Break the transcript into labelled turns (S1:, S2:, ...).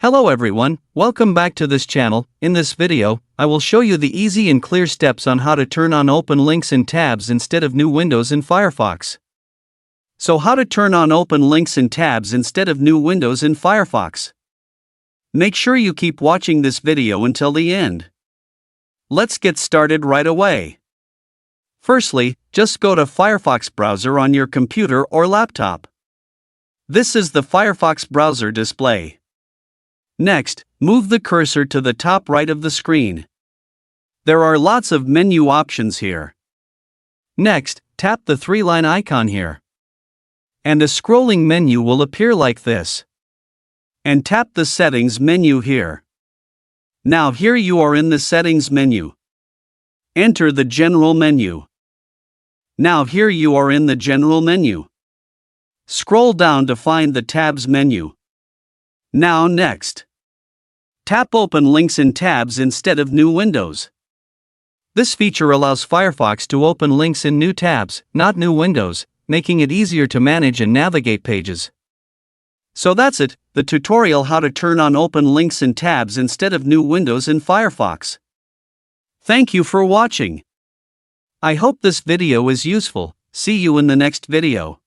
S1: Hello everyone, welcome back to this channel. In this video, I will show you the easy and clear steps on how to turn on open links in tabs instead of new windows in Firefox. So how to turn on open links in tabs instead of new windows in Firefox. Make sure you keep watching this video until the end. Let's get started right away. Firstly, just go to Firefox browser on your computer or laptop. This is the Firefox browser display. Next, move the cursor to the top right of the screen. There are lots of menu options here. Next, tap the three-line icon here. And a scrolling menu will appear like this. And tap the Settings menu here. Now here you are in the Settings menu. Enter the General menu. Now here you are in the General menu. Scroll down to find the Tabs menu. Now next. Tap Open Links in Tabs instead of New Windows. This feature allows Firefox to open links in new tabs, not new windows, making it easier to manage and navigate pages. So that's it, the tutorial how to turn on open links in tabs instead of new windows in Firefox. Thank you for watching. I hope this video is useful. See you in the next video.